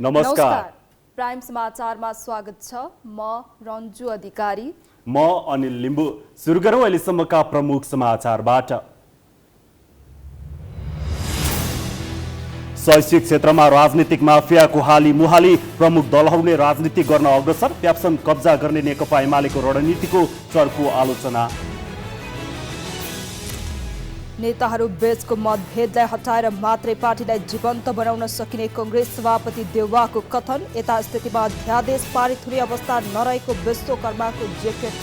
नमस्कार। प्राइम समाचारमा स्वागत छ। म रन्जु अधिकारी। म अनिल लिम्बू। सुरु गरौँ अहिलेसम्मका प्रमुख समाचारबाट। शैक्षिक क्षेत्रमा राजनीतिक माफियाको हाली मुहाली, प्रमुख दलहरूले राजनीति गर्न अग्रसर, प्याप्सन कब्जा गर्ने नेकपा एमालेको रणनीतिको चर्को आलोचना। नेताहरू बीचको मतभेदलाई हटाएर मात्रै पार्टीलाई जीवन्त बनाउन सकिने कांग्रेस सभापति देउवाको कथन। यता स्थितिमा अध्यादेश पारित हुने अवस्था नरहेको विश्वकर्माको ज्याकेट।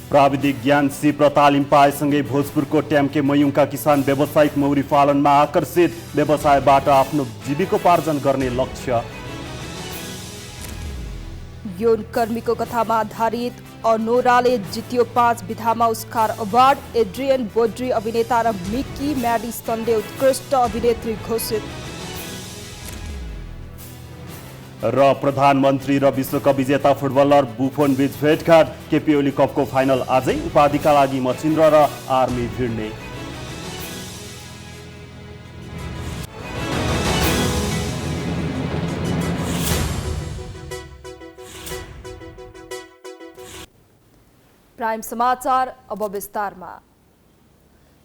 प्राविधिक ज्ञान सिप र तालिम पाएसँगै भोजपुरको ट्याम्के मयुङका किसान व्यावसायिक मौरी पालनमा आकर्षित, व्यवसायबाट आफ्नो जीविकोपार्जन गर्ने लक्ष्य। यौनकर्मीको कथामा आधारित अनोराले जित्यो 5 विधामा अस्कार अवार्ड। एड्रियन बोड्री अभिनेता र मिकी म्याडिसनले उत्कृष्ट अभिनेत्री घोषित। र प्रधानमन्त्री र विश्वकप विजेता फुटबलर बुफोन बीच भेटघाट। केपी ओली कपको फाइनल आजै, उपाधिका लागि मचिन्द्र र आर्मी भिड्ने। प्राइम समाचार अब विस्तारमा।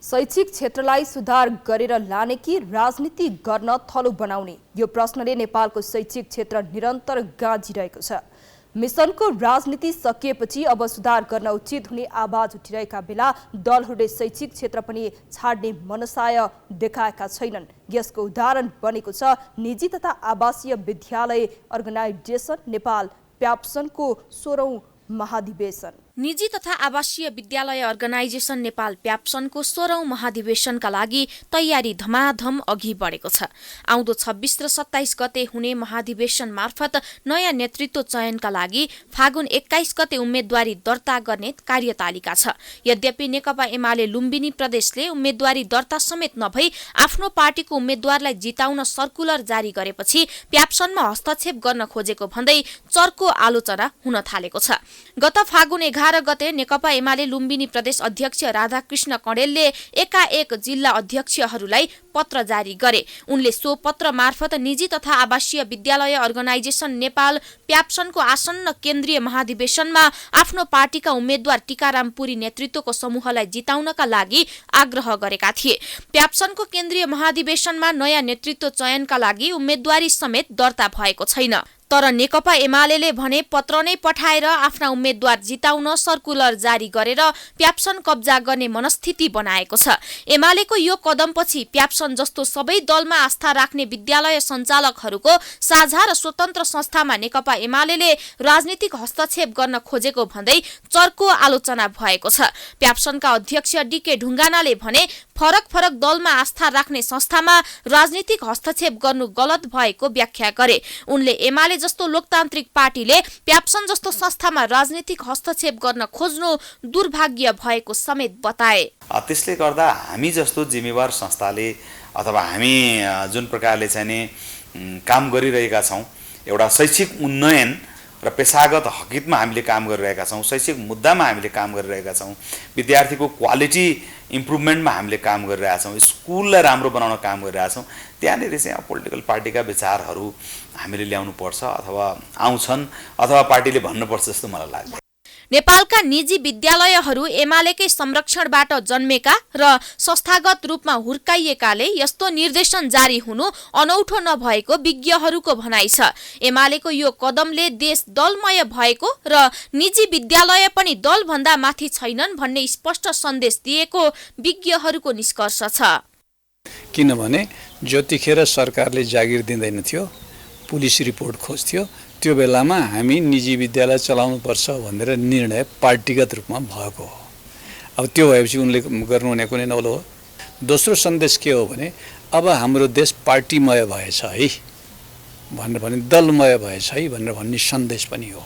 शैक्षिक क्षेत्रलाई सुधार गरेर लाने कि राजनीति गर्न थलो बनाउने, यो प्रश्नले नेपालको शैक्षिक क्षेत्र निरन्तर गाँजिरहेको छ। मिसनको राजनीति सकिएपछि अब सुधार गर्न उचित हुने आवाज उठिरहेका बेला दलहरूले शैक्षिक क्षेत्र पनि छाड्ने मनसाय देखाएका छैनन्। यसको उदाहरण बनेको छ निजी तथा आवासीय विद्यालय अर्गनाइजेसन नेपाल प्याप्सनको 16औं महाधिवेशन। निजी तथा आवासीय विद्यालय अर्गनाइजेसन नेपाल प्याप्सनको 16औं महाधिवेशनका लागि तयारी धमाधम अघि बढेको छ। आउँदो 26 र 27 गते हुने महाधिवेशन मार्फत नयाँ नेतृत्व चयनका लागि फागुन 21 गते उम्मेदवारी दर्ता गर्ने कार्यतालिका छ। यद्यपि नेकपा एमाले लुम्बिनी प्रदेशले उम्मेदवारी दर्ता समेत नभई आफ्नो पार्टीको उम्मेदवारलाई जिताउन सर्कुलर जारी गरेपछि प्याप्सनमा हस्तक्षेप गर्न खोजेको भन्दै चर्को आलोचना हुन थालेको छ। गत फागुन 11 गते नेकपा एमाले लुम्बिनी प्रदेश अध्यक्ष राधाकृष्ण कणेलले एकाएक जिल्ला अध्यक्षहरूलाई पत्र जारी गरे। उनले सो पत्र मार्फत निजी तथा आवासीय विद्यालय अर्गनाइजेसन नेपाल प्याप्सनको आसन्न केन्द्रीय महाधिवेशनमा आफ्नो पार्टीका उम्मेद्वार टीकाराम पुरी नेतृत्वको समूहलाई जिताउनका लागि आग्रह गरेका थिए। प्याप्सनको केन्द्रीय महाधिवेशनमा नयाँ नेतृत्व चयनका लागि उम्मेदवारी समेत दर्ता भएको छैन। तर नेकपा एमालेले भने पत्र नै पठाएर आफ्ना उम्मेद्वार जिताउन सर्कुलर जारी गरेर प्याप्सन कब्जा गर्ने मनस्थिति बनाएको छ। एमालेको यो कदमपछि प्याप्सन जस्तो सबै दलमा आस्था राख्ने विद्यालय सञ्चालकहरूको साझा र स्वतन्त्र संस्थामा नेकपा एमालेले राजनीतिक हस्तक्षेप गर्न खोजेको भन्दै चर्को आलोचना भएको छ। प्याप्सनका अध्यक्ष डीके ढुङ्गानाले भने फरक दलमा आस्था राख्ने संस्थामा राजनीतिक हस्तक्षेप गर्नु गलत भएको व्याख्या गरे। उनले एमाले जस्तो लोकतान्त्रिक पार्टीले प्याप्सन जस्तो संस्थामा राजनीतिक हस्तक्षेप गर्न खोज्नु दुर्भाग्य भएको समेत बताए। त्यसले गर्दा हामी जस्तो जिम्मेवार संस्थाले अथवा हामी जुन प्रकारले चाहिँ काम गरिरहेका छौँ, एउटा शैक्षिक उन्नयन र पेशागत हकितमा हामीले काम गरिरहेका छौँ, शैक्षिक मुद्दामा हामीले काम गरिरहेका छौँ, विद्यार्थीको क्वालिटी इम्प्रुभमेन्टमा हामीले काम गरिरहेका छौँ, स्कुललाई राम्रो बनाउन काम गरिरहेका छौँ। त्यहाँनिर चाहिँ पोलिटिकल पार्टीका विचारहरू हामीले ल्याउनु पर्छ अथवा आउँछन् अथवा पार्टीले भन्नुपर्छ जस्तो मलाई लाग्छ। नेपालका निजी विद्यालयहरू एमालेकै संरक्षणबाट जन्मेका र संस्थागत रूपमा हुर्काइएकाले यस्तो निर्देशन जारी हुनु अनौठो नभएको विज्ञहरूको भनाइ छ। एमालेको यो कदमले देश दलमय भएको र निजी विद्यालय पनि दलभन्दा माथि छैनन् भन्ने स्पष्ट सन्देश दिएको विज्ञहरूको निष्कर्ष छ। किनभने जतिखेर सरकारले जागिर दिँदैन थियो, पुलिस रिपोर्ट खोज्थ्यो, त्यो बेलामा हामी निजी विद्यालय चलाउनुपर्छ भनेर निर्णय पार्टीगत रूपमा भएको हो। अब त्यो भएपछि उनले गर्नुहुने कुनै नौलो हो। दोस्रो सन्देश के हो भने अब हाम्रो देश पार्टीमय भएछ है भनेर भने दलमय भएछ है भनेर भन्ने सन्देश पनि हो।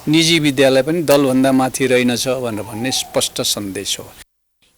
निजी विद्यालय पनि दलभन्दा माथि रहेनछ भनेर भन्ने स्पष्ट सन्देश हो।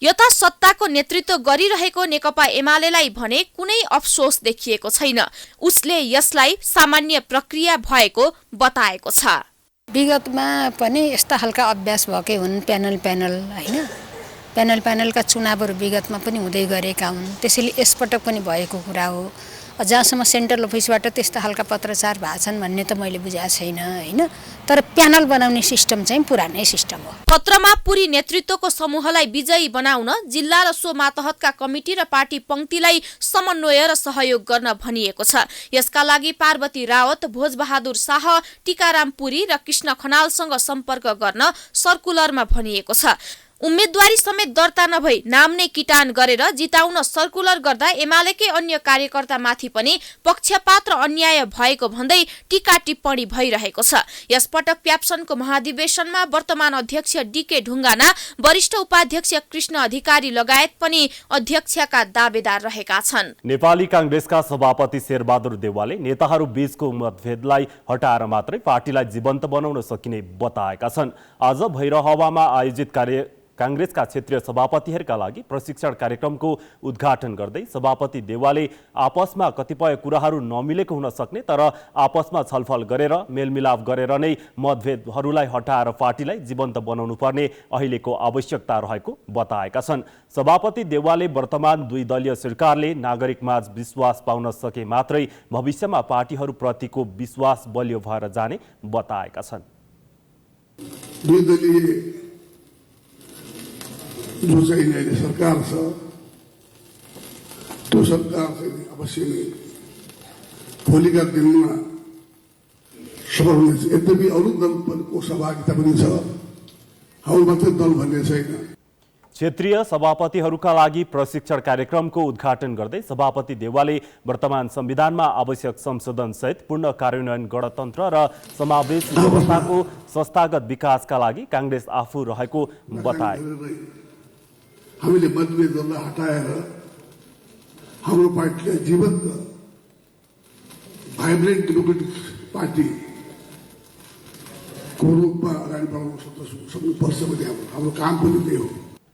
यता सत्ताको नेतृत्व गरिरहेको नेकपा एमालेलाई भने कुनै अफसोस देखिएको छैन। उसले यसलाई सामान्य प्रक्रिया भएको बताएको छ। विगतमा पनि यस्ता खालका अभ्यास भएकै हुन्। प्यानल हैन प्यानलका चुनावहरू विगतमा पनि हुँदै गरेका हुन्। त्यसैले यसपटक पनि भएको कुरा हो। जहाँसम्म सेन्ट्रल अफिसबाट त्यस्ता खालका पत्रचार भएको छन् भन्ने त मैले बुझाएको छैन हैन। तर प्यानल बनाउने सिस्टम चाहिँ पुरानै सिस्टम हो। पत्रमा पुरी नेतृत्वको समूहलाई विजयी बनाउन जिल्ला र सो मातहतका कमिटी र पार्टी पंक्तिलाई समन्वय र सहयोग गर्न भनिएको छ। यसका लागि पार्वती रावत, भोजबहादुर शाह, टीकाराम पुरी र कृष्ण खनालसँग सम्पर्क गर्न सर्कुलरमा भनिएको छ। उम्मेदवारी समेत दर्ता नभई नाम नै किटान गरेर जिताउन सर्कुलर गर्दा एमालेकै अन्य कार्यकर्तामाथि पनि पक्षपात र अन्याय भएको भन्दै टीका टिप्पणी भइरहेको छ। यसपटक प्याप्सनको महाधिवेशनमा वर्तमान अध्यक्ष डीके ढुङ्गाना, वरिष्ठ उपाध्यक्ष कृष्ण अधिकारी लगायत पनि अध्यक्षका दावेदार रहेका छन्। नेपाली कांग्रेसका सभापति शेरबहादुर देउवाले नेताहरू बीचको मतभेदलाई हटाएर मात्रै पार्टीलाई जीवन्त बनाउन सकिने बताएका छन्। आज भैरहवामा आयोजित कांग्रेसका क्षेत्रीय सभापतिहरूका लागि प्रशिक्षण कार्यक्रमको उद्घाटन गर्दै सभापति देउवाले आपसमा कतिपय कुराहरू नमिलेको हुन सक्ने, तर आपसमा छलफल गरेर मेलमिलाप गरेर नै मतभेदहरूलाई हटाएर पार्टीलाई जीवन्त बनाउनु पर्ने अहिलेको आवश्यकता रहेको बताएका छन्। सभापति देउवाले वर्तमान 2 दलीय सरकारले नागरिकमाझ विश्वास पाउन सके मात्रै भविष्यमा पार्टीहरूप्रतिको विश्वास बलियो भएर जाने बताएका छन्। जो चाहिँ अहिले सरकार छ त्यो सरकार चाहिँ अवश्य नै भोलिका दिनमा सफल हुनेछ। यद्यपि अरू दलको सहभागिता पनि छ, हाम्रो मात्रै दल भन्ने छैन। क्षेत्रीय सभापतिहरूका लागि प्रशिक्षण कार्यक्रमको उद्घाटन गर्दै सभापति देउवाले वर्तमान संविधानमा आवश्यक संशोधन सहित पूर्ण कार्यान्वयन, गणतन्त्र र समावेशी व्यवस्थाको संस्थागत विकासका लागि कांग्रेस आफू रहेको बताए। हामीले मतभेदहरूलाई हटाएर हाम्रो पार्टीलाई जीवन्त भाइब्रेन्ट डेमोक्रेटिक पार्टीको रूपमा अगाडि बढाउन सक्नुपर्छ भन्ने हाम्रो काम पनि त्यही हो।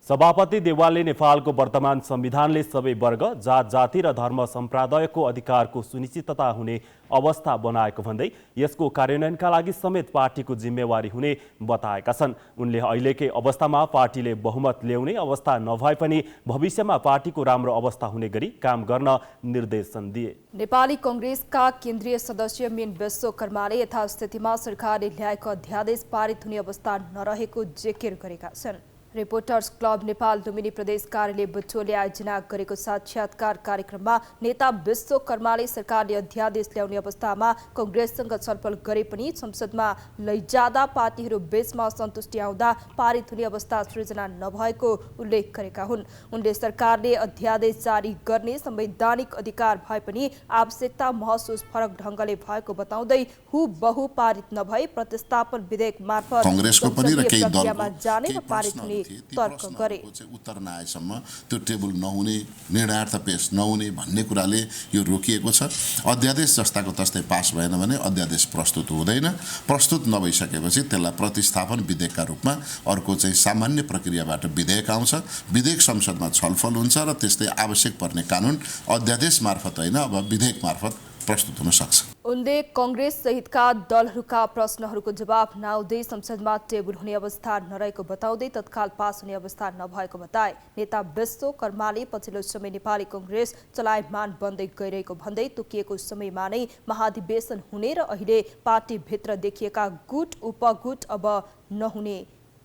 सभापति देउवालले नेपालको वर्तमान संविधानले सबै वर्ग, जात जाति र धर्म सम्प्रदायको अधिकारको सुनिश्चितता हुने अवस्था बनाएको भन्दै यसको कार्यान्वयनका लागि समेत पार्टीको जिम्मेवारी हुने बताएका छन्। उनले अहिलेकै अवस्थामा पार्टीले बहुमत ल्याउने अवस्था नभए पनि भविष्यमा पार्टीको राम्रो अवस्था हुने गरी काम गर्न निर्देशन दिए। नेपाली कांग्रेसका केन्द्रीय सदस्य मेन विश्वकर्माले यथास्थितिमा सरकारले ल्याएको अध्यादेश पारित हुने अवस्था नरहेको जेकेर गरेका छन्। रिपोर्टर्स क्लब नेपाल लुम्बिनी प्रदेश कार्यालय बुटोलले आयोजना गरेको साक्षात्कार कार्यक्रममा नेता विश्वकर्माले सरकारले अध्यादेश ल्याउने अवस्थामा कांग्रेससँग छलफल गरे पनि संसदमा लैजाँदा पार्टीहरू बीचमा असन्तुष्टि आउँदा पारित हुने अवस्था सृजना नभएको उल्लेख गरेका हुन्। उनले सरकारले अध्यादेश जारी गर्ने संवैधानिक अधिकार भए पनि आवश्यकता महसुस फरक ढंगले भएको बताउँदै हुबहु पारित नभए प्रतिस्थापन विधेयक मार्फत कांग्रेसको पनि र केही दलमा जाने र पारित हुने तर्क गरे। उत्तर नआएसम्म त्यो टेबल नहुने, निर्णयार्थ पेश नहुने भन्ने कुराले यो रोकिएको छ। अध्यादेश जस्ताको तस्तै पास भएन भने अध्यादेश प्रस्तुत हुँदैन। प्रस्तुत नभइसकेपछि त्यसलाई प्रतिस्थापन विधेयकका रूपमा अर्को चाहिँ सामान्य प्रक्रियाबाट विधेयक आउँछ। विधेयक संसदमा छलफल हुन्छ र त्यस्तै आवश्यक पर्ने कानुन अध्यादेश मार्फत होइन, अब विधेयक मार्फत प्रस्तुत हुन सक्छ। उनले कांग्रेस सहितका दलहरूका प्रश्नहरूको जवाब नआउँदै संसदमा टेबल हुने अवस्था नरहेको बताउँदै तत्काल पास हुने अवस्था नभएको बताए। नेता विश्वकर्माले पछिल्लो समय नेपाली कांग्रेस चलायमान बन्दै गइरहेको भन्दै तोकिएको समयमा नै महाधिवेशन हुने र अहिले पार्टीभित्र देखिएका गुट उपगुट अब नहुने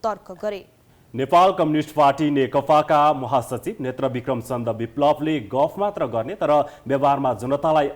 तर्क गरे। नेपाल कम्युनिस्ट पार्टी नेकपाका महासचिव नेत्र विक्रम चन्द विप्लवले गफ मात्र गर्ने तर व्यवहारमा जनतालाई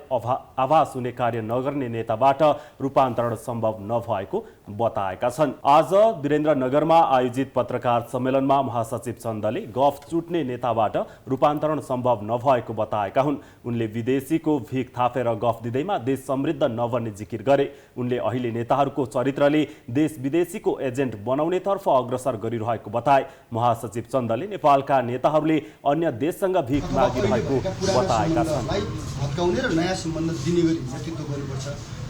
आभास हुने कार्य नगर्ने नेताबाट रूपान्तरण सम्भव नभएको बताएका छन्। आज वीरेन्द्रनगरमा आयोजित पत्रकार सम्मेलनमा महासचिव चन्दले गफ चुट्ने नेताबाट रूपान्तरण सम्भव नभएको बताएका हुन्। उनले विदेशीको भिख थापेर गफ दिँदैमा देश समृद्ध नबन्ने जिकिर गरे। उनले अहिले नेताहरूको चरित्रले देश विदेशीको एजेन्ट बनाउनेतर्फ अग्रसर गरिरहेको बताए। महासचिव चन्दले नेपालका नेताहरूले अन्य देशसँग भिख मागिरहेको बताएका छन्। हत्काउने र नयाँ सम्बन्ध दिने गरी नेतृत्व गर्नुपर्छ।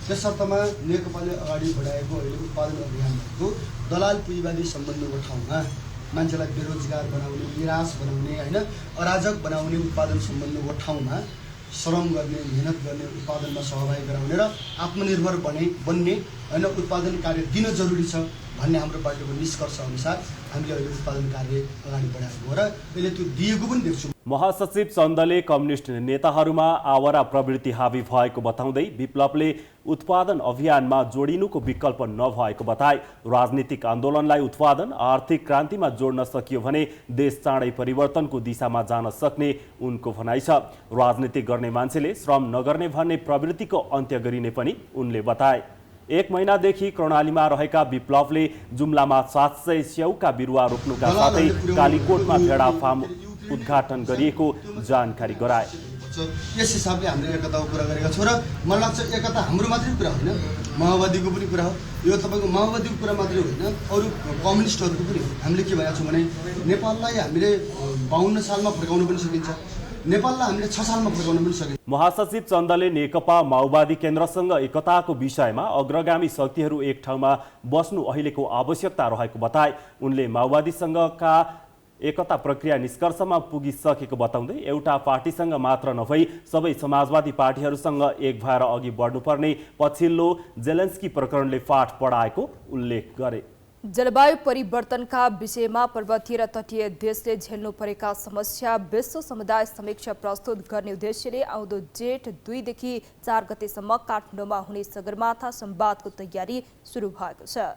त्यसर्थमा नेकपाले अगाडि बढाएको अहिले उत्पादन अभियानको दलाल पुँजीवादी सम्बन्धको ठाउँमा मान्छेलाई बेरोजगार बनाउने, निराश बनाउने, होइन अराजक बनाउने उत्पादन सम्बन्धको ठाउँमा श्रम गर्ने, मेहनत गर्ने, उत्पादनमा सहभागी गराउने र आत्मनिर्भर बन्ने होइन उत्पादन कार्य दिन जरुरी छ भन्ने हाम्रो पार्टीको निष्कर्ष अनुसार हामीले अहिले उत्पादन कार्य अगाडि बढाएको हो र यसले त्यो दिएको पनि देख्छु। महासचिव चन्दले कम्युनिस्ट नेताहरूमा आवरा प्रवृत्ति हावी भएको बताउँदै विप्लवले उत्पादन अभियानमा जोडिनुको विकल्प नभएको बताए। राजनीतिक आन्दोलनलाई उत्पादन आर्थिक क्रान्तिमा जोड्न सकियो भने देश चाँडै परिवर्तनको दिशामा जान सक्ने उनको भनाइ छ। राजनीति गर्ने मान्छेले श्रम नगर्ने भन्ने प्रवृत्तिको अन्त्य गरिने पनि उनले बताए। 1 महिनादेखि कर्णालीमा रहेका विप्लवले जुम्लामा 700 स्याउका बिरुवा रोप्नुका साथै कालीकोटमा भेडा फार्म उद्घाटन गरिएको जानकारी गराए। यस हिसाबले हामीले एकताको कुरा गरेका छौँ र मलाई लाग्छ एकता हाम्रो मात्रै कुरा होइन, माओवादीको पनि कुरा हो। यो तपाईँको माओवादीको कुरा मात्रै होइन, अरू कम्युनिस्टहरूको पनि हो। हामीले के भनेका छौँ भने नेपाललाई हामीले 52 सालमा फर्काउन पनि सकिन्छ, नेपाललाई हामीले 6 सालमा फर्काउन पनि सकिन्छ। महासचिव चन्दले नेकपा माओवादी केन्द्रसँग एकताको विषयमा अग्रगामी शक्तिहरू एक ठाउँमा बस्नु अहिलेको आवश्यकता रहेको बताए। उनले माओवादीसँगका एकता प्रक्रिया निष्कर्षमा पुगिसकेको बताउँदै एउटा पार्टीसँग मात्र नभई सबै समाजवादी पार्टीहरूसँग एक भएर अघि बढ्नुपर्ने पछिल्लो जेलेन्स्की प्रकरणले पाठ पढाएको उल्लेख गरे। जलवायु परिवर्तनका विषयमा पर्वतीय र तटीय देशले झेल्नु परेका समस्या विश्व समुदाय समक्ष प्रस्तुत गर्ने उद्देश्यले आउँदो जेठ 2 देखि 4 गतेसम्म काठमाडौँमा हुने सगरमाथा संवादको तयारी सुरु भएको छ।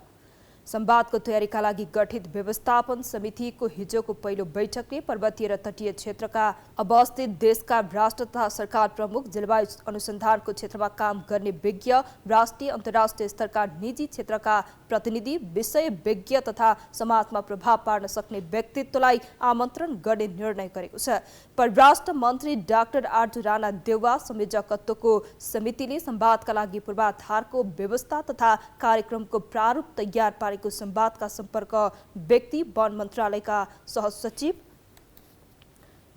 संवादको तयारीका लागि गठित व्यवस्थापन समितिको हिजोको पहिलो बैठकले पर्वतीय र तटीय क्षेत्रका अवस्थित देशका राष्ट्र तथा सरकार प्रमुख, जलवायु अनुसन्धानको क्षेत्रमा काम गर्ने विज्ञ, राष्ट्रिय अन्तर्राष्ट्रिय स्तरका निजी क्षेत्रका प्रतिनिधि, विषय विज्ञ तथा समाजमा प्रभाव पार्न सक्ने व्यक्तित्वलाई आमन्त्रण गर्ने निर्णय गरेको छ। परराष्ट्र मन्त्री डाक्टर आर्जु राणा देउवा संयोजकत्वको समितिले संवादका लागि पूर्वाधारको व्यवस्था तथा कार्यक्रमको प्रारूप तयार पारेको संवादका सम्पर्क व्यक्ति वन मन्त्रालयका सहसचिव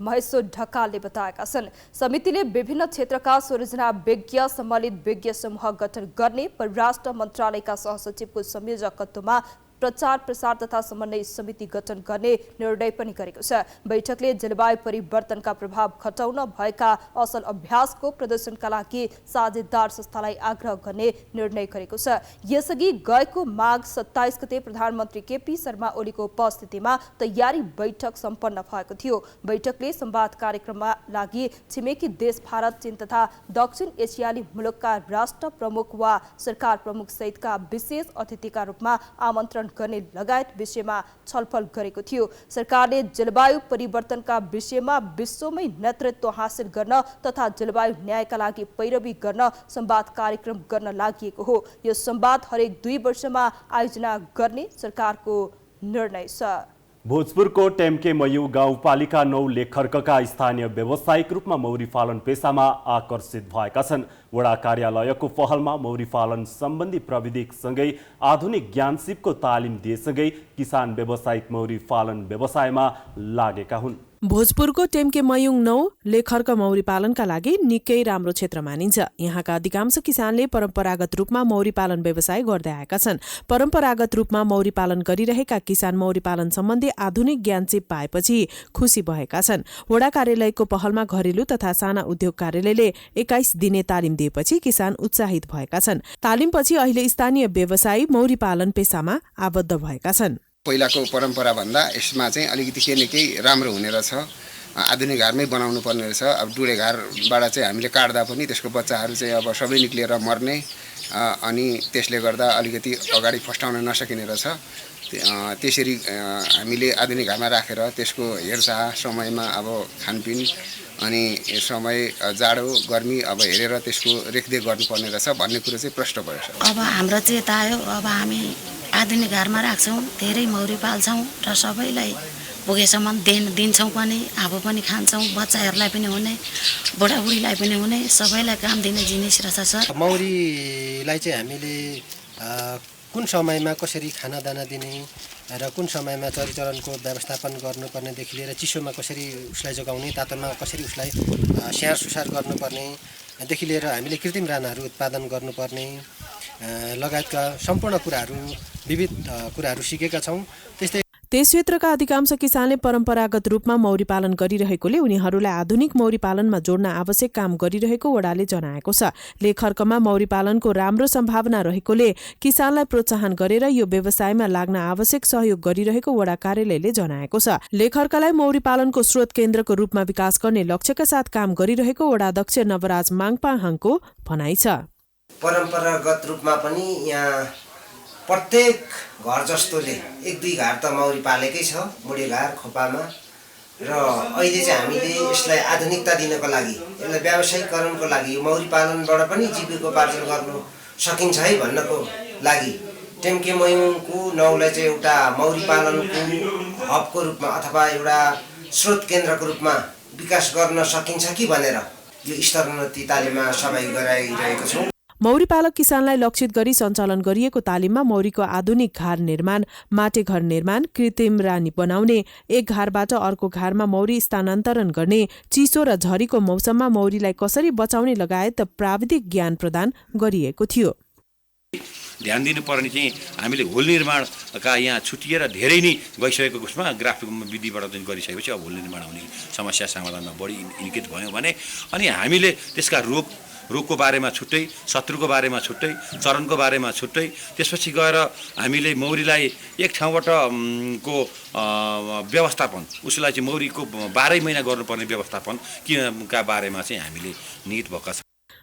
महेश्वर ढकालले बताएका छन्। समितिले विभिन्न क्षेत्रका 16 जना विज्ञ सम्मिलित विज्ञ समूह गठन गर्ने, परराष्ट्र मन्त्रालयका सहसचिवको संयोजकत्वमा प्रचार प्रसार तथा समन्वय समिति गठन गर्ने निर्णय पनि गरेको छ। बैठकले जलवायु परिवर्तनका प्रभाव घटाउन भएका असल अभ्यासको प्रदर्शनका लागि साझेदार संस्थालाई आग्रह गर्ने निर्णय गरेको छ। यसअघि गएको माघ 27 गते प्रधानमन्त्री केपी शर्मा ओलीको उपस्थितिमा तयारी बैठक सम्पन्न भएको थियो। बैठकले संवाद कार्यक्रममा लागि छिमेकी देश भारत, चीन तथा दक्षिण एसियाली मुलुकका राष्ट्र प्रमुख वा सरकार प्रमुख सहितका विशेष अतिथिका रूपमा आमन्त्रण गर्ने लगायत विषयमा छलफल गरेको थियो। सरकारले जलवायु परिवर्तनका विषयमा विश्वमै नेतृत्व हासिल गर्न तथा जलवायु न्यायका लागि पैरवी गर्न संवाद कार्यक्रम गर्न लागि हो। यो संवाद हरेक 2 वर्षमा आयोजना गर्ने सरकारको निर्णय छ। भोजपुरको टेम्के मयू गाउँपालिका 9 लेखर्कका स्थानीय व्यावसायिक रूपमा मौरी पालन पेसामा आकर्षित भएका छन्। वडा कार्यालयको पहलमा मौरी पालन सम्बन्धी प्रविधिसँगै आधुनिक ज्ञान सिपको तालिम दिएसँगै किसान व्यावसायिक मौरी पालन व्यवसायमा लागेका हुन्। भोजपुरको टेम्के मयुङ 9 लेखर्क मौरी पालनका लागि निकै राम्रो क्षेत्र मानिन्छ। यहाँका अधिकांश किसानले परम्परागत रूपमा मौरी पालन व्यवसाय गर्दै आएका छन्। परम्परागत रूपमा मौरी पालन गरिरहेका किसान मौरी पालन सम्बन्धी आधुनिक ज्ञान सिप पाएपछि खुसी भएका छन्। वडा कार्यालयको पहलमा घरेलु तथा साना उद्योग कार्यालयले 21 दिने तालिम दिएपछि किसान उत्साहित भएका छन्। तालिमपछि अहिले स्थानीय व्यवसायी मौरी पालन पेसामा आबद्ध भएका छन्। पहिलाको परम्परा भन्दा यसमा चाहिँ अलिकति केही न केही राम्रो हुने रहेछ। आधुनिक घरमै बनाउनु पर्ने रहेछ। अब डुडे घरबाट चाहिँ हामीले काट्दा पनि त्यसको बच्चाहरू चाहिँ अब सबै निक्लिएर मर्ने, अनि त्यसले गर्दा अलिकति अगाडि फस्टाउन नसकिने रहेछ। त्यसरी हामीले आधुनिक घरमा राखेर त्यसको हेरचाह समयमा अब खानपिन अनि समय जाडो गर्मी अब हेरेर त्यसको रेखदेख गर्नुपर्ने रहेछ भन्ने कुरो चाहिँ प्रष्ट भयो। अब हाम्रो चेत आयो। अब हामी आधुनिक घरमा राख्छौँ, धेरै मौरी पाल्छौँ र सबैलाई पुगेसम्म दिन्छौँ पनि, आफू पनि खान्छौँ, बच्चाहरूलाई पनि हुने, बुढाबुढीलाई पनि हुने, सबैलाई काम दिने जिनिस रहेछ। मौरीलाई चाहिँ हामीले कुन समयमा कसरी खानादाना दिने र कुन समयमा चरीचरणको व्यवस्थापन गर्नुपर्नेदेखि लिएर चिसोमा कसरी उसलाई जोगाउने, तातोमा कसरी उसलाई स्याहार सुसार गर्नुपर्नेदेखि लिएर हामीले कृत्रिम रानाहरू उत्पादन गर्नुपर्ने लगायतका सम्पूर्ण कुराहरू, विविध कुराहरू सिकेका छौँ। त्यस्तै त्यस क्षेत्रका अधिकांश किसानले परम्परागत रूपमा मौरी पालन गरिरहेकोले उनीहरूलाई आधुनिक मौरी पालनमा जोड्न आवश्यक काम गरिरहेको वडाले जनाएको छ। लेखर्कमा मौरी पालनको राम्रो सम्भावना रहेकोले किसानलाई प्रोत्साहन गरेर यो व्यवसायमा लाग्न आवश्यक सहयोग गरिरहेको वडा कार्यालयले जनाएको छ। लेखर्कलाई मौरी पालनको स्रोत केन्द्रको रूपमा विकास गर्ने लक्ष्यका साथ काम गरिरहेको वडा अध्यक्ष नवराज माङपाहाङको भनाइ छ। परम्परागत रूपमा पनि यहाँ प्रत्येक घर जस्तोले 1-2 घार त मौरी पालेकै छ, मुडे घार खोपामा। र अहिले चाहिँ हामीले यसलाई आधुनिकता दिनको लागि, यसलाई व्यावसायिकरणको लागि, मौरी पालनबाट पनि जीविकोपार्जन गर्नु सकिन्छ है भन्नको लागि टेम्के मयुङको नाउँलाई चाहिँ एउटा मौरी पालनको हबको रूपमा अथवा एउटा स्रोत केन्द्रको रूपमा विकास गर्न सकिन्छ कि भनेर यो स्तरोन्नति तालिममा सहभागी गराइरहेको छौँ। मौरी पालक किसानलाई लक्षित गरी सञ्चालन गरिएको तालिममा मौरीको आधुनिक घार निर्माण, माटे घर निर्माण, कृत्रिम रानी बनाउने, एक घारबाट अर्को घारमा मौरी स्थानान्तरण गर्ने, चिसो र झरीको मौसममा मौरीलाई कसरी बचाउने लगायत प्राविधिक ज्ञान प्रदान गरिएको थियो। ध्यान दिनुपर्ने चाहिँ हामीले होल निर्माणका यहाँ छुटिएर धेरै नै गइसकेको उसमा ग्राफिक विधिबाट चाहिँ गरिसकेपछि अब होल निर्माण हुने समस्या समाधानमा बढी इन्गेज भयो भने अनि हामीले त्यसका रोगको बारेमा छुट्टै, शत्रुको बारेमा छुट्टै, चरणको बारेमा छुट्टै, त्यसपछि गएर हामीले मौरीलाई एक ठाउँबाट को व्यवस्थापन, उसलाई चाहिँ मौरीको 12 महिना गर्नुपर्ने व्यवस्थापन का बारेमा चाहिँ हामीले निहित भएका छौँ।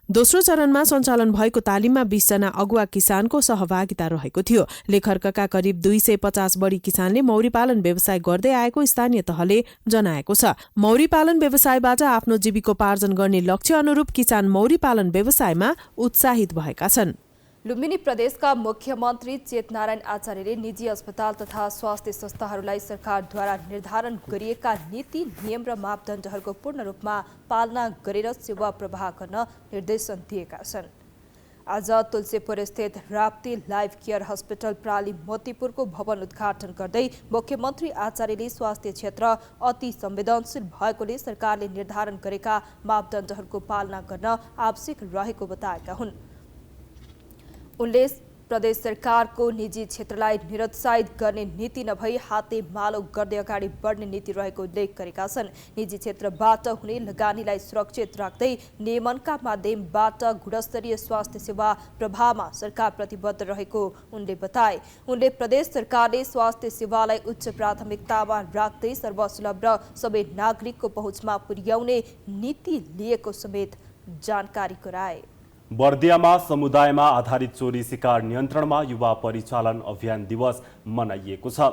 दोस्रो चरणमा सञ्चालन भएको तालिममा 20 जना अगुवा किसानको सहभागिता रहेको थियो। लेखर्कका करिब 250 बढी किसानले मौरी पालन व्यवसाय गर्दै आएको स्थानीय तहले जनाएको छ। मौरी पालन व्यवसायबाट आफ्नो जीविकोपार्जन गर्ने लक्ष्य अनुरूप किसान मौरी पालन व्यवसायमा उत्साहित भएका छन्। लुम्बिनी प्रदेशका मुख्यमन्त्री चेतनारायण आचार्यले निजी अस्पताल तथा स्वास्थ्य संस्थाहरूलाई सरकारद्वारा निर्धारण गरिएका नीति, नियम र मापदण्डहरूको पूर्ण रूपमा पालना गरेर सेवा प्रवाह गर्न निर्देशन दिएका छन्। आज तुलसीपुर स्थित राप्ती लाइफ केयर हस्पिटल प्राली मोतीपुरको भवन उद्घाटन गर्दै मुख्यमन्त्री आचार्यले स्वास्थ्य क्षेत्र अति संवेदनशील भएकोले सरकारले निर्धारण गरेका मापदण्डहरूको पालना गर्न आवश्यक रहेको बताएका हुन्। उनले प्रदेश सरकारको निजी क्षेत्रलाई निरुत्साहित गर्ने नीति नभई हाते मालो गर्दै अगाडि बढ्ने नीति रहेको उल्लेख गरेका छन्। निजी क्षेत्रबाट हुने लगानीलाई सुरक्षित राख्दै नियमनका माध्यमबाट गुणस्तरीय स्वास्थ्य सेवा प्रवाहमा सरकार प्रतिबद्ध रहेको उनले बताए। उनले प्रदेश सरकारले स्वास्थ्य सेवालाई उच्च प्राथमिकतामा राख्दै सर्वसुलभ र सबै नागरिकको पहुँचमा पुर्याउने नीति लिएको समेत जानकारी गराए। बर्दियामा समुदायमा आधारित चोरी शिकार नियन्त्रणमा युवा परिचालन अभियान दिवस मनाइएको छ।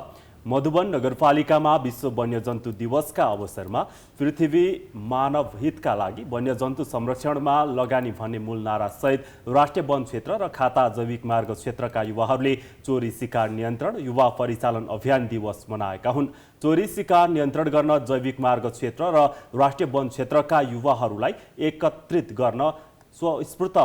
मधुवन नगरपालिकामा विश्व वन्यजन्तु दिवसका अवसरमा पृथ्वी मानव हितका लागि वन्यजन्तु संरक्षणमा लगानी भन्ने मूल नारासहित राष्ट्रिय वन क्षेत्र र खाता जैविक मार्ग क्षेत्रका युवाहरूले चोरी शिकार नियन्त्रण युवा परिचालन अभियान दिवस मनाएका हुन्। चोरी शिकार नियन्त्रण गर्न जैविक मार्ग क्षेत्र र राष्ट्रिय वन क्षेत्रका युवाहरूलाई एकत्रित गर्न स्वस्फूर्त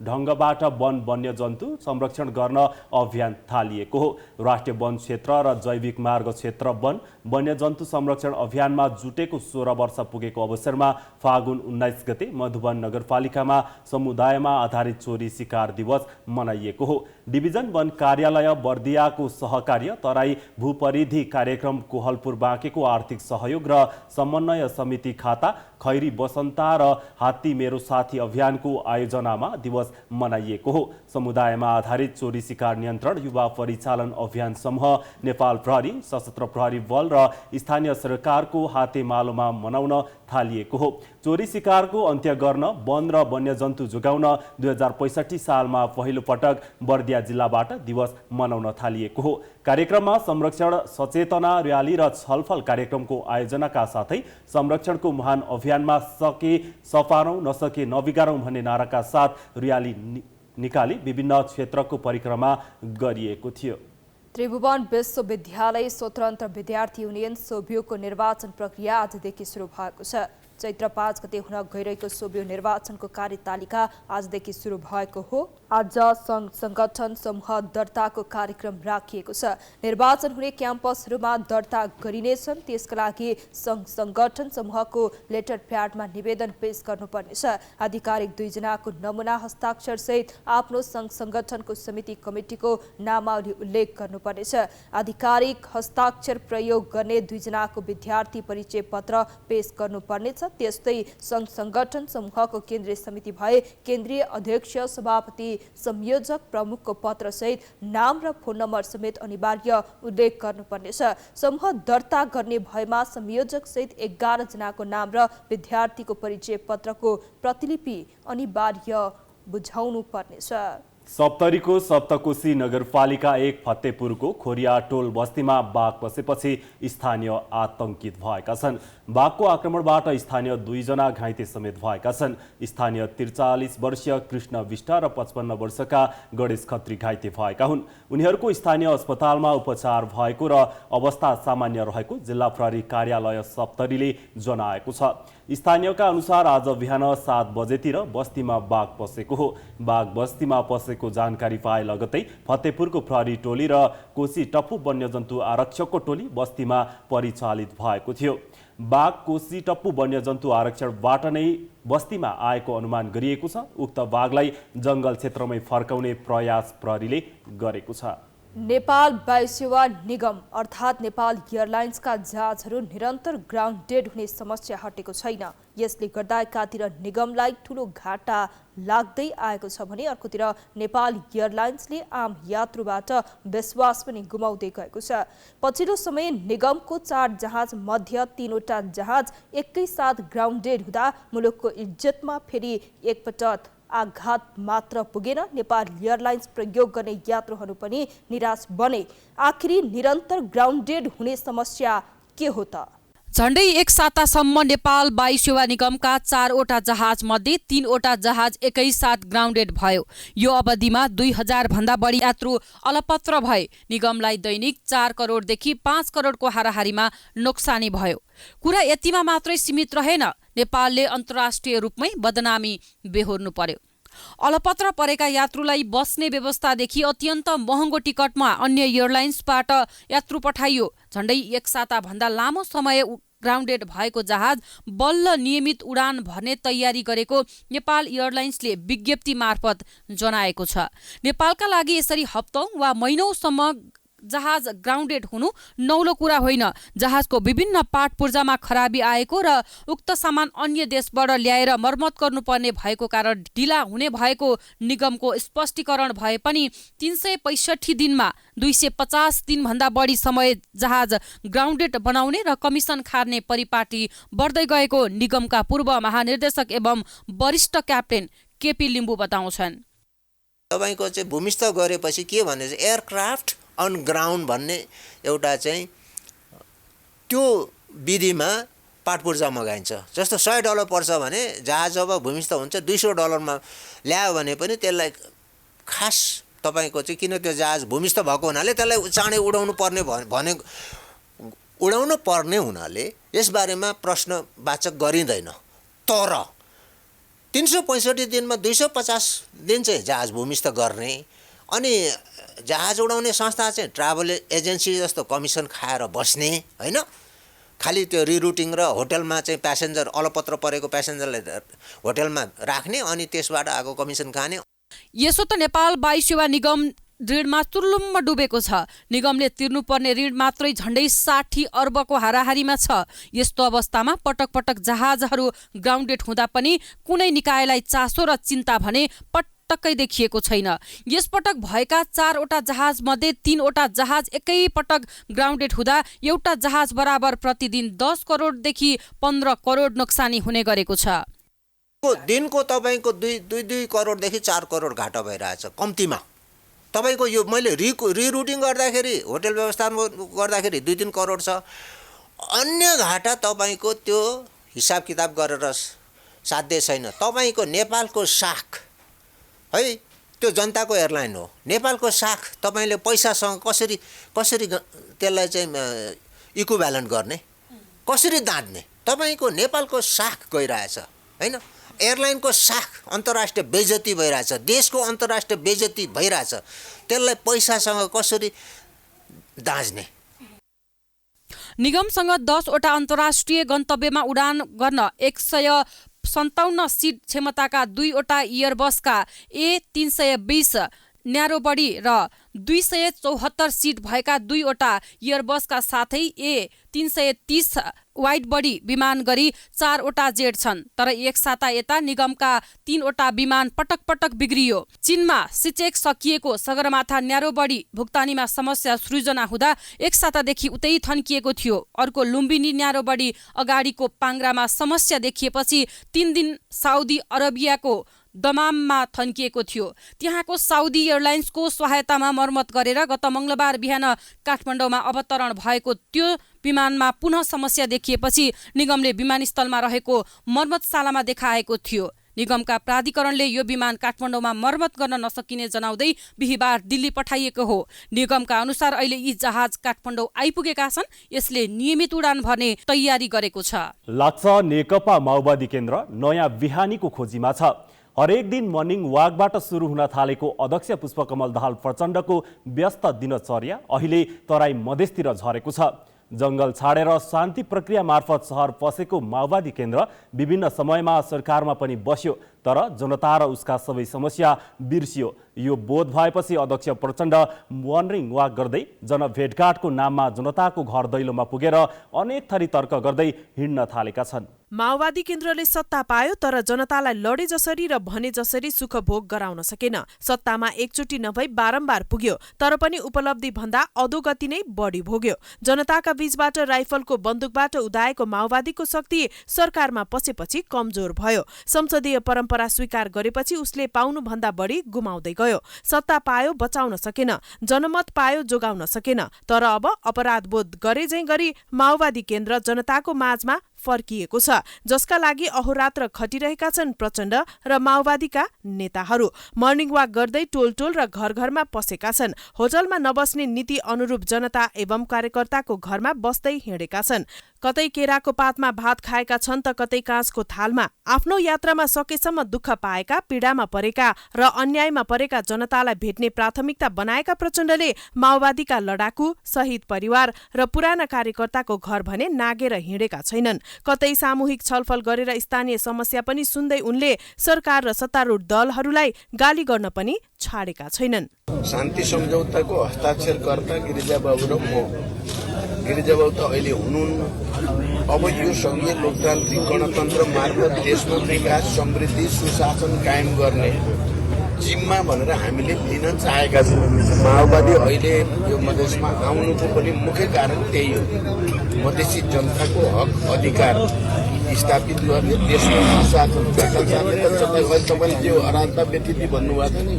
ढङ्गबाट वन वन्यजन्तु संरक्षण गर्न अभियान थालिएको हो। राष्ट्रिय वन क्षेत्र र जैविक मार्ग क्षेत्र वन वन्यजन्तु संरक्षण अभियानमा जुटेको 16 वर्ष पुगेको अवसरमा फागुन 19 गते मधुवन नगरपालिकामा समुदायमा आधारित चोरी शिकार दिवस मनाइएको हो। डिभिजन वन कार्यालय बर्दियाको सहकार्य तराई भूपरिधि कार्यक्रम कोहलपुर बाँकेको आर्थिक सहयोग र समन्वय समिति खाता खैरी बसन्ता र हात्ती मेरो साथी अभियानको आयोजनामा दिवस मनाइएको हो। समुदायमा आधारित चोरी शिकार नियन्त्रण युवा परिचालन अभियान समूह नेपाल प्रहरी, सशस्त्र प्रहरी बल र स्थानीय सरकारको हातेमालोमा मनाउन थालिएको हो। चोरी शिकारको अन्त्य गर्न वन र वन्यजन्तु जोगाउन 2065 सालमा पहिलो पटक बर्दिया जिल्लाबाट दिवस मनाउन थालिएको हो। कार्यक्रममा संरक्षण सचेतना र्याली र छलफल कार्यक्रमको आयोजनाका साथै संरक्षणको महान अभियानमा सके सफारौं नसके नबिगारौं भन्ने नाराका साथ र्याली निकाली विभिन्न क्षेत्रको परिक्रमा गरिएको थियो। त्रिभुवन विश्वविद्यालय स्वतन्त्र विद्यार्थी युनियन सोभियोको निर्वाचन प्रक्रिया आजदेखि सुरु भएको छ। चैत्र 5 गते हुन गइरहेको सोभियो निर्वाचनको कार्यतालिका आजदेखि सुरु भएको हो। आज सङ्घ संगठन समूह दर्ताको कार्यक्रम राखिएको छ। निर्वाचन हुने क्याम्पसहरूमा दर्ता गरिनेछन्। त्यसका लागि सङ्घ संगठन समूहको लेटर प्याडमा निवेदन पेश गर्नुपर्नेछ। आधिकारिक 2 जनाको नमुना हस्ताक्षर सहित आफ्नो सङ्घ संगठनको समिति कमिटीको नामावली उल्लेख गर्नुपर्नेछ। आधिकारिक हस्ताक्षर प्रयोग गर्ने 2 जनाको विद्यार्थी परिचय पत्र पेश गर्नुपर्नेछ। त्यस्तै सङ्घ संगठन समूहको केन्द्रीय समिति भए केन्द्रीय अध्यक्ष, सभापति, संयोजक, प्रमुखको पत्र सहित नाम र फोन नम्बर समेत अनिवार्य उल्लेख गर्नुपर्नेछ। समूह दर्ता गर्ने भएमा संयोजक सहित 11 जनाको नाम र विद्यार्थीको परिचय पत्रको प्रतिलिपि अनिवार्य बुझाउनु पर्नेछ। सप्तरीको सप्तकोशी नगरपालिका 1 फतेपुरको खोरिया टोल बस्तीमा बाघ पसेपछि स्थानीय आतंकित भएका छन्। बाघको आक्रमणबाट स्थानीय 2 जना घाइते समेत भएका छन्। स्थानीय 43 वर्षीय कृष्ण विष्ट र 55 वर्षका गणेश खत्री घाइते भएका हुन्। उनीहरूको स्थानीय अस्पतालमा उपचार भएको र अवस्था सामान्य रहेको जिल्ला प्रहरी कार्यालय सप्तरीले जनाएको छ। स्थानीयका अनुसार आज बिहान 7 बजेतिर बस्तीमा बाघ पसेको हो। बाघ बस्तीमा पसेको जानकारी पाए लगतै फतेपुरको प्रहरी टोली र कोशी टप्पु वन्यजन्तु आरक्षकको टोली बस्तीमा परिचालित भएको थियो। बाघ कोशी टप्पु वन्यजन्तु आरक्षणबाट नै बस्तीमा आएको अनुमान गरिएको छ। उक्त बाघलाई जंगल क्षेत्रमै फर्काउने प्रयास प्रहरीले गरेको छ। नेपाल वायुसेवा निगम अर्थात् नेपाल एयरलाइन्सका जहाजहरू निरन्तर ग्राउन्डेड हुने समस्या हटेको छैन। यसले गर्दा एकातिर निगमलाई ठूलो घाटा लाग्दै आएको छ भने अर्कोतिर नेपाल एयरलाइन्सले आम यात्रुबाट विश्वास पनि गुमाउँदै गएको छ। पछिल्लो समय निगमको 4 जहाज मध्ये 3वटा जहाज एकैसाथ ग्राउन्डेड हुँदा मुलुकको इज्जतमा फेरि एकपटक आघात मात्र पुगेन। नेपाल एयरलाइन्स प्रयोग गर्ने यात्रुहरू पनि निराश बने। आखिरी निरन्तर ग्राउन्डेड हुने समस्या के हो त? झण्डै 1 सातासम्म नेपाल वायुसेवा निगमका 4वटा जहाज मध्ये 3वटा जहाज एकैसाथ ग्राउन्डेड भयो। यो अवधिमा 2000 भन्दा बढी यात्रु अलपत्र भए। निगमलाई दैनिक 4 करोडदेखि 5 करोडको हाराहारीमा नोक्सानी भयो। कुरा यतिमा मात्रै सीमित रहेन, नेपालले अन्तर्राष्ट्रिय रूपमै बदनामी बेहोर्नु पर्यो। अलपत्र परेका यात्रुलाई बस्ने व्यवस्थादेखि अत्यन्त महँगो टिकटमा अन्य एयरलाइन्सबाट यात्रु पठाइयो। झण्डै 1 साता भन्दा लामो समय ग्राउन्डेड भएको जहाज बल्ल नियमित उडान भर्ने तयारी गरेको नेपाल एयरलाइन्सले विज्ञप्ति मार्फत जनाएको छ। नेपालका लागि यसरी हप्तौं वा महिनौसम्म जहाज ग्राउन्डेड हुनु नौलो कुरा होइन। जहाजको विभिन्न पार्ट पूर्जामा खराबी आएको र उक्त सामान अन्य देशबाट ल्याएर मर्मत गर्नुपर्ने भएको कारण ढिला हुने भएको निगमको स्पष्टीकरण भए पनि 365 दिनमा 250 दिनभन्दा बढी समय जहाज ग्राउन्डेड बनाउने र कमिसन खार्ने परिपाटी बढ्दै गएको निगमका पूर्व महानिर्देशक एवं वरिष्ठ क्याप्टेन केपी लिम्बू बताउँछन्। तपाईको चाहिँ भूमिस्थ गरेपछि के भने एयरक्राफ्ट अन ग्राउन्ड भन्ने एउटा चाहिँ त्यो विधिमा पाटपुर्जा मगाइन्छ। जस्तो $100 पर्छ भने जहाज जब भूमिस्थ हुन्छ $200 ल्यायो भने पनि त्यसलाई खास तपाईको चाहिँ किन त्यो जहाज भूमिस्थ भएको हुनाले त्यसलाई चाँडै उडाउनु पर्ने हुनाले यसबारेमा प्रश्नवाचक गरिँदैन। तर 365 दिनमा 250 दिन चाहिँ जहाज भूमिस्थ गर्ने अनि जहाज उडाउने संस्था चाहिँ ट्राभल एजेन्सी जस्तो कमिसन खाएर बस्ने हैन। खालि त्यो रिरुटिङ र होटलमा चाहिँ प्यासेन्जर अलपत्र परेको प्यासेन्जरलाई होटलमा राख्ने अनि त्यसबाट आएको कमिसन खाने। यसो त नेपाल वायुसेवा निगम ऋणमा तुर्लुम्म डुबेको छ। निगमले तिर्नुपर्ने ऋण मात्रै झण्डै 60 अर्बको हाराहारीमा छ। यस्तो अवस्थामा पटक पटक जहाजहरू ग्राउन्डेड हुँदा पनि कुनै निकायलाई चासो र चिन्ता भने पटक्कै देखिएको छैन। यसपटक भएका 4वटा जहाज मध्ये 3वटा जहाज एकैपटक ग्राउन्डेड हुँदा एउटा जहाज बराबर प्रतिदिन 10 करोडदेखि 15 करोड नोक्सानी हुने गरेको छ। दिनको तपाईको 2 करोडदेखि 4 करोड घाटा भइरहेछ कम्तीमा। तपाईको यो मैले रिरुटिङ गर्दाखेरि होटल व्यवस्थापन गर्दाखेरि 2-3 करोड छ। अन्य घाटा तपाईको त्यो हिसाब किताब गरेर साध्य छैन। तपाईको नेपालको साख है त्यो जनताको एयरलाइन हो। नेपालको साख तपाईले पैसासँग कसरी त्यसलाई चाहिँ इक्विभ्यालेन्ट गर्ने, कसरी दाँच्ने तपाईँको नेपालको साख गइरहेछ होइन, एयरलाइनको साख अन्तर्राष्ट्रिय बेइज्जती भइरहेछ, देशको अन्तर्राष्ट्रिय बेइज्जती भइरहेछ, त्यसलाई पैसासँग कसरी दाँच्ने? निगमसँग 10 वटा अन्तर्राष्ट्रिय गन्तव्यमा उडान गर्न 157 सिट क्षमताका 2 वटा एयरबसका A320 न्यारो बडी र 274 सिट भएका 2 वटा एयरबसका साथै A330 वाइड बडी विमान गरी 4 वटा जेट छन्। तर एक साता यता निगमका 3 वटा विमान पटक पटक बिग्रियो। चीनमा सिचेक सकिएको सगरमाथा न्यारो बडी भुक्तानीमा समस्या सृजना हुँदा एक सातादेखि उतै थन्किएको थियो। अर्को लुम्बिनी न्यारो बडी अगाडिको पाङ्ग्रामा समस्या देखिएपछि 3 दिन साउदी अरबियाको दमाममा थन्किएको थियो। त्यहाँको साउदी एयरलाइन्सको सहायतामा मर्मत गरेर गत मंगलबार बिहान काठमाडौँमा अवतरण भएको त्यो विमानमा पुनः समस्या देखिएपछि निगमले विमानस्थलमा रहेको मर्मतशालामा देखाएको थियो। निगमका प्राधिकरणले यो विमान काठमाडौँमा मर्मत गर्न नसकिने जनाउँदै बिहिबार दिल्ली पठाइएको हो। निगमका अनुसार अहिले यी जहाज काठमाडौँ आइपुगेका छन्। यसले नियमित उडान भर्ने तयारी गरेको छ। लाग्छ नेकपा माओवादी केन्द्र नयाँ बिहानीको खोजीमा छ। हरेक दिन मर्निङ वाकबाट सुरु हुन थालेको अध्यक्ष पुष्पकमल दाहाल प्रचण्डको व्यस्त दिनचर्या अहिले तराई मधेसतिर झरेको छ। जंगल छाडेर शान्ति प्रक्रिया मार्फत सहर पसेको माओवादी केन्द्र विभिन्न समयमा सरकारमा पनि बस्यो, तर जनता र उसका सबै समस्या बिर्सियो। यो बोध भएपछि अध्यक्ष प्रचण्ड मर्निङ वाक गर्दै जनभेटघाटको नाममा जनताको घर दैलोमा पुगेर अनेक थरी तर्क गर्दै हिँड्न थालेका छन्। माओवादी केन्द्रले सत्ता पायो तर जनतालाई लडे जसरी र भने जसरी सुख भोग गराउन सकेन। सत्तामा एकचोटि नभई बारम्बार पुग्यो तर पनि उपलब्धि भन्दा अधोगति नै बढी भोग्यो। जनताका बीचबाट राइफलको बन्दुकबाट उदाएको माओवादीको शक्ति सरकारमा पसेपछि कमजोर भयो। संसदीय परम्परा स्वीकार गरेपछि उसले पाउनु भन्दा बढी गुमाउँदै गयो। सत्ता पायो बचाउन सकेन, जनमत पायो जोगाउन सकेन। तर अब अपराधबोध गरेझैं गरी माओवादी केन्द्र जनताको माझमा फर्किएको छ, जसका लागि अहोरात्र खटिरहेका छन् प्रचण्ड र माओवादीका नेताहरू। मर्निङ वाक गर्दै टोल टोल र घर घरमा पसेका छन्। होटलमा नबस्ने नीति अनुरूप जनता एवं कार्यकर्ताको घरमा बस्दै हिँडेका छन्। कतै केराको पातमा भात खाएका छन् त कतै काँचको थालमा। आफ्नो यात्रामा सकेसम्म दुःख पाएका, पीडामा परेका र अन्यायमा परेका जनतालाई भेट्ने प्राथमिकता बनाएका प्रचण्डले माओवादीका लडाकु, शहीद परिवार र पुराना कार्यकर्ताको घर भने नागेर हिँडेका छैनन्। कतै सामूहिक छलफल गरेर स्थानीय समस्या पनि सुन्दै उनले सरकार र सत्तारूढ दलहरूलाई गाली गर्न पनि छाडेका छैनन्। शान्ति सम्झौताको हस्ताक्षरकर्ता गिरिजाबाबु र म, गिरिजाबाबु त अहिले हुनुहुन्न। अब यो संघीय लोकतान्त्रिक गणतन्त्र मार्फत देशमा विकास, समृद्धि, सुशासन कायम गर्ने जिम्मा भनेर हामीले लिन चाहेका छौँ। माओवादी अहिले यो मधेसमा आउनुको पनि मुख्य कारण त्यही हो। मधेसी जनताको हक अधिकार स्थापित गर्ने, देशमा सुशासन, तपाईँले जो अराजकता व्यतिथि भन्नुभएको छ नि,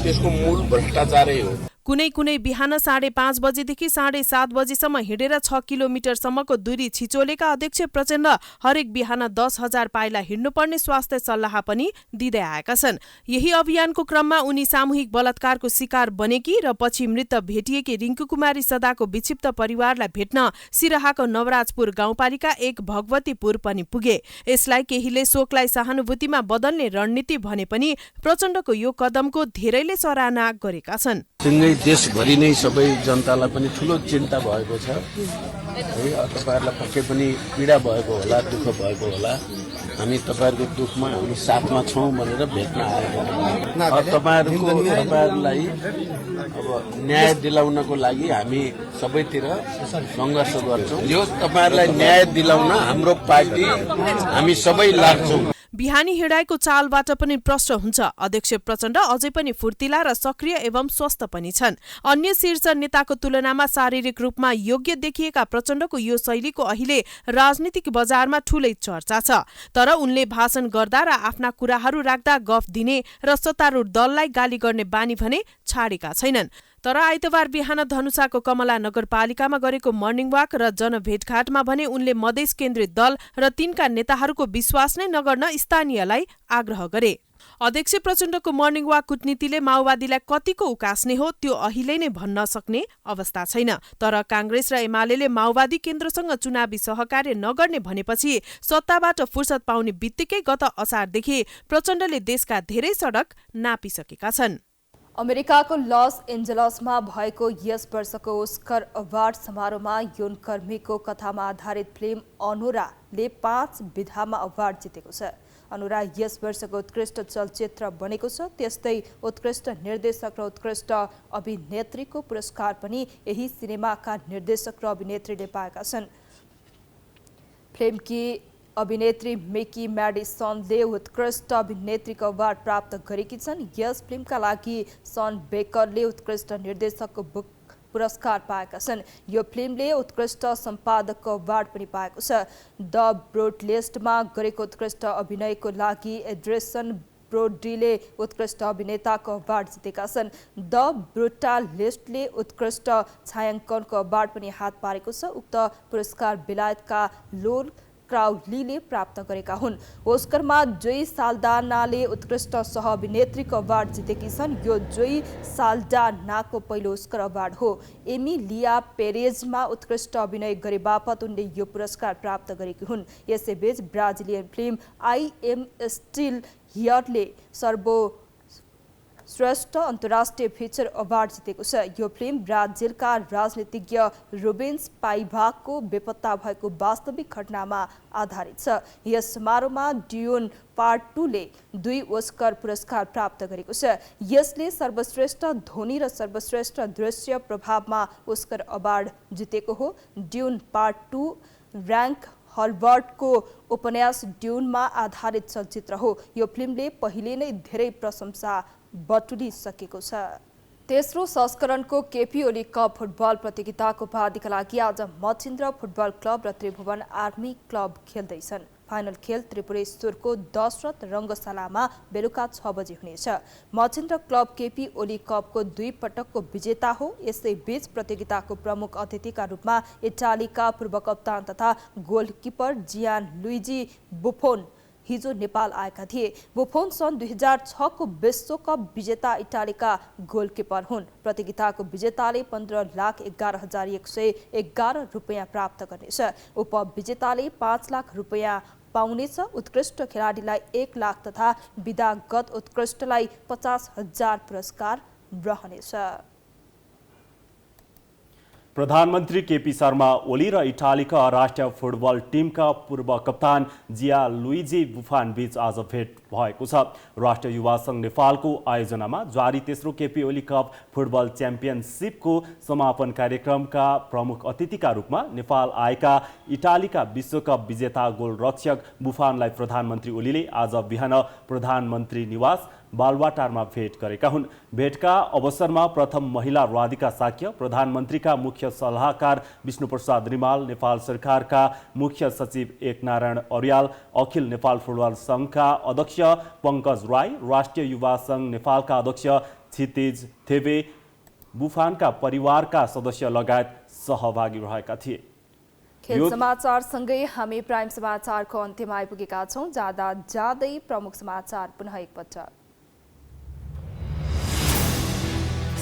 त्यसको मूल भ्रष्टाचारै हो। कुनै कुनै बिहान 5:30 बजेदेखि 7:30 बजेसम्म हिँडेर 6 किलोमिटरसम्मको दूरी छिचोलेका अध्यक्ष प्रचण्ड हरेक बिहान 10,000 पाइला हिँड्नुपर्ने स्वास्थ्य सल्लाह पनि दिँदै आएका छन्। यही अभियानको क्रममा उनी सामूहिक बलात्कारको शिकार बनेकी र पछि मृत भेटिएकी रिङ्कु कुमारी सदाको विक्षिप्त परिवारलाई भेट्न सिराहाको नवराजपुर गाउँपालिका 1 भगवतीपुर पनि पुगे। यसलाई केहीले शोकलाई सहानुभूतिमा बदल्ने रणनीति भने पनि प्रचण्डको यो कदमको धेरैले सराहना गरेका छन्। देशभरि नै सबै जनतालाई पनि ठुलो चिन्ता भएको छ है। तपाईँहरूलाई पक्कै पनि पीडा भएको होला, दुःख भएको होला। हामी तपाईँहरूको दुःखमा हामी साथमा छौँ भनेर भेट्न आएका। तपाईँहरूलाई अब न्याय दिलाउनको लागि हामी सबैतिर सङ्घर्ष गर्छौँ। यो तपाईँहरूलाई न्याय दिलाउन हाम्रो पार्टी हामी सबै लाग्छौँ। बिहानी हिँडाइको चालबाट पनि प्रश्न हुन्छ। अध्यक्ष प्रचण्ड अझै पनि फुर्तिला र सक्रिय एवं स्वस्थ पनि छन्। अन्य शीर्ष नेताको तुलनामा शारीरिक रूपमा योग्य देखिएका प्रचण्डको यो शैलीको अहिले राजनीतिक बजारमा ठूलै चर्चा छ। तर उनले भाषण गर्दा र आफ्ना कुराहरू राख्दा गफ दिने र सत्तारूढ दललाई गाली गर्ने बानी भने छाडेका छैनन्। तर आइतबार बिहान धनुषाको कमला नगरपालिकामा गरेको मर्निङ वाक र जनभेटघाटमा भने उनले मधेस केन्द्रित दल र तिनका नेताहरूको विश्वास नै नगर्न स्थानीयलाई आग्रह गरे। अध्यक्ष प्रचण्डको मर्निङ वाक कूटनीतिले माओवादीलाई कतिको उकास्ने हो त्यो अहिले नै भन्न सक्ने अवस्था छैन। तर कांग्रेस र एमाले माओवादी केन्द्रसँग चुनावी सहकार्य नगर्ने भनेपछि सत्ताबाट फुर्सद पाउने बित्तिकै गत असारदेखि प्रचण्डले देशका धेरै सडक नापिसकेका छन्। अमेरिकाको लस एन्जलसमा भएको यस वर्षको ओस्कर अवार्ड समारोहमा यौनकर्मीको कथामा आधारित फिल्म अनोराले 5 विधामा अवार्ड जितेको छ। अनुरा यस वर्षको उत्कृष्ट चलचित्र बनेको छ। त्यस्तै उत्कृष्ट निर्देशक र उत्कृष्ट अभिनेत्रीको पुरस्कार पनि यही सिनेमाका निर्देशक र अभिनेत्रीले पाएका छन्। फिल्मकी अभिनेत्री मेकी म्याडिसनले उत्कृष्ट अभिनेत्रीको अवार्ड प्राप्त गरेकी छन्। यस फिल्मका लागि सन बेकरले उत्कृष्ट निर्देशकको पुरस्कार पाएका छन्। यो फिल्मले उत्कृष्ट सम्पादकको अवार्ड पनि पाएको छ। द ब्रोडलिस्टमा गरेको उत्कृष्ट अभिनयको लागि एड्रेसन ब्रोडीले उत्कृष्ट अभिनेताको अवार्ड जितेका छन्। द ब्रुटालिस्टले उत्कृष्ट छायाङ्कनको अवार्ड पनि हात पारेको छ। उक्त पुरस्कार बेलायतका लोल क्राउलीले प्राप्त गरेका हुन्। ओस्करमा जोई साल्डानाले उत्कृष्ट सह-अभिनेत्रीको अवार्ड जितेकी छन्। यो जोई साल्डानाको पहिलो ओस्कर अवार्ड हो। एमिलिया पेरेजमा उत्कृष्ट अभिनय गरे बापत उनले यो पुरस्कार प्राप्त गरेकी हुन्। यसैबीच Brazilian film I'm still हियरले सर्वश्रेष्ठ अन्तर्राष्ट्रिय फिचर अवार्ड जितेको छ। यो फिल्म ब्राजिलका राजनीतिज्ञ रुबेन्स पाइभाको बेपत्ता भएको वास्तविक घटनामा आधारित छ। यस समारोहमा ड्युन पार्ट 2 ले 2 ओस्कर पुरस्कार प्राप्त गरेको छ। यसले सर्वश्रेष्ठ ध्वनि र सर्वश्रेष्ठ दृश्य प्रभावमा ओस्कर अवार्ड जितेको हो। ड्युन पार्ट 2 र्याङ्क हर्बर्टको उपन्यास ड्युनमा आधारित चलचित्र हो। यो फिल्मले पहिले नै धेरै प्रशंसा बटुलिसकेको छ। तेस्रो संस्करणको केपी ओली कप फुटबल प्रतियोगिताको उपाधिका लागि आज मचिन्द्र फुटबल क्लब र त्रिभुवन आर्मी क्लब खेल्दैछन्। फाइनल खेल त्रिपुरेश्वरको दशरथ रङ्गशालामा बेलुका 6 बजे हुनेछ। मचिन्द्र क्लब केपी ओली कपको 2 पटकको विजेता हो। यसैबीच प्रतियोगिताको प्रमुख अतिथिका रूपमा इटालीका पूर्व कप्तान तथा गोलकिपर जियान लुइजी बुफोन हिजो नेपाल आएका थिए। बुफोन सन् 2006 को विश्वकप विजेता इटालीका गोलकिपर हुन्। प्रतियोगिताको विजेताले 15,11,111 रुपियाँ प्राप्त गर्नेछ। उपविजेताले 5 लाख रुपियाँ पाउनेछ। उत्कृष्ट खेलाडीलाई 1 लाख तथा विधागत उत्कृष्टलाई 50,000 पुरस्कार रहनेछ। प्रधानमन्त्री केपी शर्मा ओली र इटालीका राष्ट्रिय फुटबल टिमका पूर्व कप्तान जिया लुइजी बुफान बीच आज भेट भएको छ। राष्ट्रिय युवा संघ नेपालको आयोजनामा जारी तेस्रो केपी ओली कप फुटबल च्याम्पियनसिपको समापन कार्यक्रमका प्रमुख अतिथिका रूपमा नेपाल आएका इटालीका विश्वकप विजेता गोलरक्षक बुफानलाई प्रधानमन्त्री ओलीले आज बिहान प्रधानमन्त्री निवास बालुवाटारमा भेट गरेका हुन्। भेटका अवसरमा प्रथम महिला राधिका साक्य, प्रधानमन्त्रीका मुख्य सल्लाहकार विष्णुप्रसाद रिमाल, नेपाल सरकारका मुख्य सचिव एकनारायण अर्याल, अखिल नेपाल फुटबल सङ्घका अध्यक्ष पङ्कज राई, राष्ट्रिय युवा सङ्घ नेपालका अध्यक्ष क्षितिज थेबे, बुफानका परिवारका सदस्य लगायत सहभागी रहेका थिए। खेल समाचारसँगै हामी प्राइम समाचारको अन्त्यमा आइपुगेका छौँ। जाँदा जाँदै प्रमुख समाचार पुनः एकपटक।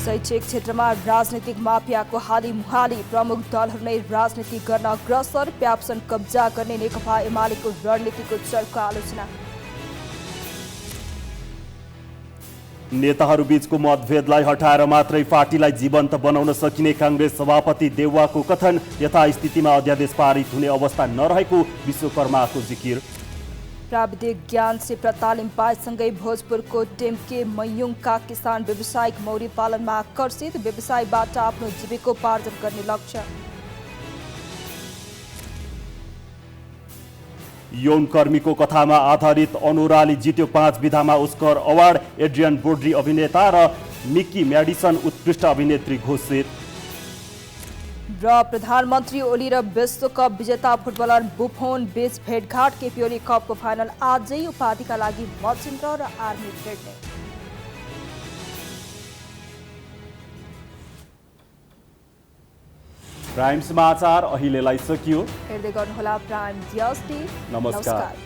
शैक्षिक क्षेत्रमा राजनीतिक माफियाको हाली मुहाली, प्रमुख दलहरू नै राजनीति गर्न अग्रसर, प्याप्सन कब्जा गर्ने नेकपा एमालेको रणनीतिको चर्को आलोचना। नेताहरूबीचको मतभेदलाई हटाएर मात्रै पार्टीलाई जीवन्त बनाउन सकिने कांग्रेस सभापति देउवाको कथन। यथास्थितिमा अध्यादेश पारित हुने अवस्था नरहेको विश्वकर्माको जिकिर। प्राविधिक ज्ञान क्षेत्र तालिम पाएसँगै भोजपुरको टेम्के मयुङका किसान व्यावसायिक मौरी पालनमा आकर्षित, व्यवसायबाट आफ्नो जीविकोपार्जन गर्ने लक्ष्य। यौनकर्मीको कथामा आधारित अनुराली जित्यो 5 विधामा ओस्कर अवार्ड। एड्रियन ब्रोडी अभिनेता र मिकी म्याडिसन उत्कृष्ट अभिनेत्री घोषित। र प्रधानमन्त्री ओली र विश्वकप विजेता फुटबलर बुफोन बीच भेटघाट। केपी ओली कपको फाइनल आजै, उपाधिका लागि मचिन्द्र र आर्मी भेट्ने। प्राइम समाचार अहिलेलाई सकियो। हेर्दै गर्नुहोला प्राइम DST। नमस्कार।